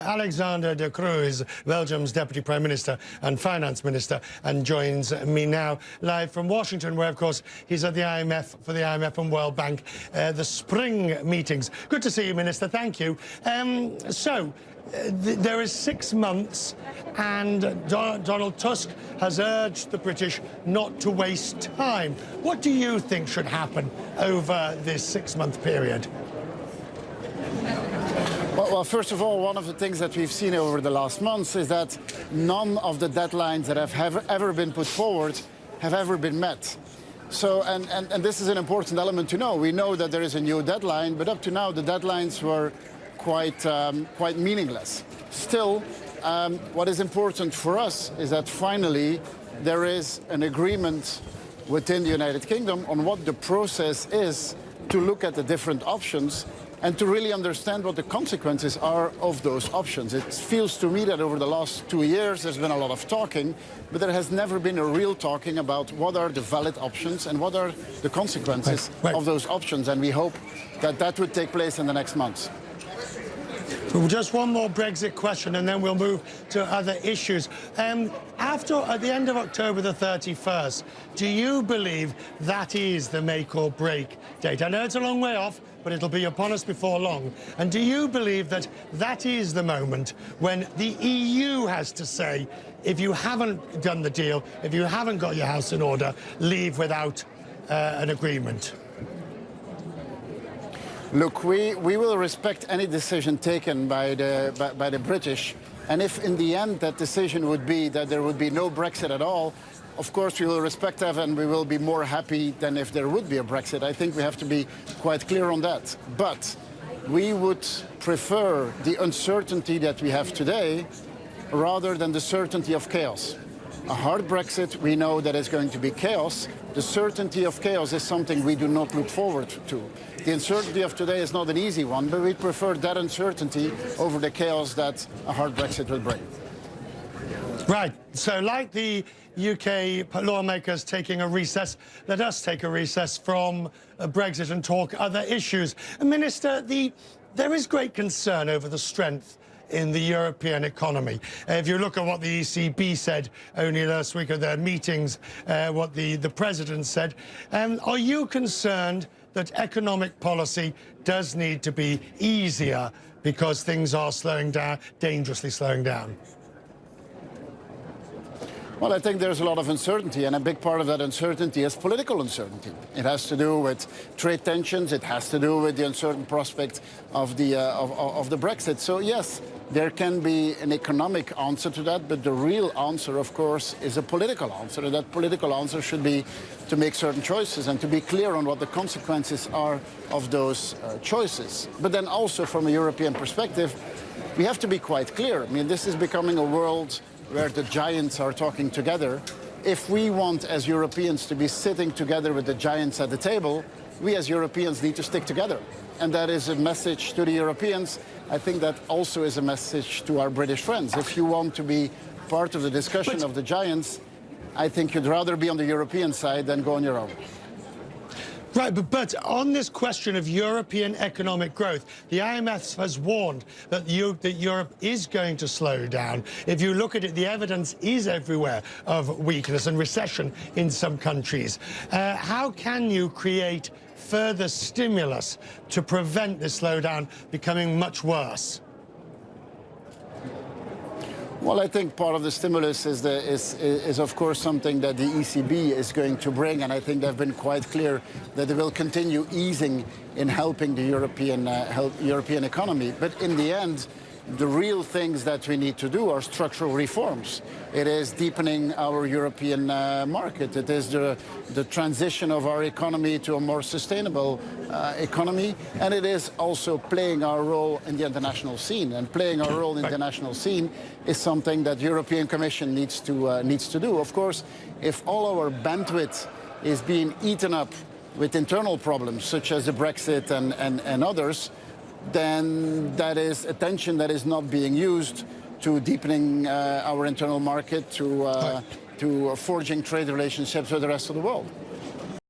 Alexander de Croo is Belgium's Deputy Prime Minister and Finance Minister and joins me now live from Washington, where, of course, he's at the IMF for the IMF and World Bank, the spring meetings. Good to see you, Minister. Thank you. There is 6 months, and Donald Tusk has urged the British not to waste time. What do you think should happen over this 6-month period? Well, first of all, one of the things that we've seen over the last months is that none of the deadlines that have ever been put forward have ever been met. So, and this is an important element to know. We know that there is a new deadline, but up to now the deadlines were quite meaningless. Still, what is important for us is that finally there is an agreement within the United Kingdom on what the process is to look at the different options and to really understand what the consequences are of those options. It feels to me that over the last 2 years there's been a lot of talking, but there has never been a real talking about what are the valid options and what are the consequences of those options, and we hope that that would take place in the next months. Just one more Brexit question, and then we'll move to other issues. At the end of October the 31st, do you believe that is the make or break date? I know it's a long way off, but it'll be upon us before long. And do you believe that that is the moment when the EU has to say, if you haven't done the deal, if you haven't got your house in order, leave without an agreement? Look, we will respect any decision taken by the British, and if in the end that decision would be that there would be no Brexit at all, of course we will respect that and we will be more happy than if there would be a Brexit. I think we have to be quite clear on that. But we would prefer the uncertainty that we have today rather than the certainty of chaos. A hard Brexit, we know that is going to be chaos. The certainty of chaos is something we do not look forward to. The uncertainty of today is not an easy one, but we prefer that uncertainty over the chaos that a hard Brexit will bring. Right. So like the UK lawmakers taking a recess, let us take a recess from Brexit and talk other issues. Minister, there is great concern over the strength in the European economy. If you look at what the ECB said only last week at their meetings, what the President said, are you concerned that economic policy does need to be easier because things are slowing down, dangerously slowing down? Well, I think there's a lot of uncertainty, and a big part of that uncertainty is political uncertainty. It has to do with trade tensions. It has to do with the uncertain prospect of the Brexit. So yes, there can be an economic answer to that, but the real answer, of course, is a political answer. And that political answer should be to make certain choices and to be clear on what the consequences are of those choices. But then also from a European perspective, we have to be quite clear. I mean, this is becoming a world where the giants are talking together. If we want, as Europeans, to be sitting together with the giants at the table, we as Europeans need to stick together. And that is a message to the Europeans. I think that also is a message to our British friends. If you want to be part of the discussion of the giants, I think you'd rather be on the European side than go on your own. Right, but on this question of European economic growth, the IMF has warned that Europe is going to slow down. If you look at it, the evidence is everywhere of weakness and recession in some countries. How can you create further stimulus to prevent this slowdown becoming much worse? Well, I think part of the stimulus is of course something that the ECB is going to bring, and I think they've been quite clear that they will continue easing in helping the European economy. But in the end, the real things that we need to do are structural reforms. It is deepening our European market. It is the transition of our economy to a more sustainable economy. And it is also playing our role in the international scene. And playing our role in the international scene is something that the European Commission needs to do. Of course, if all our bandwidth is being eaten up with internal problems, such as the Brexit and others, then that is attention that is not being used to deepening our internal market, to forging trade relationships with the rest of the world.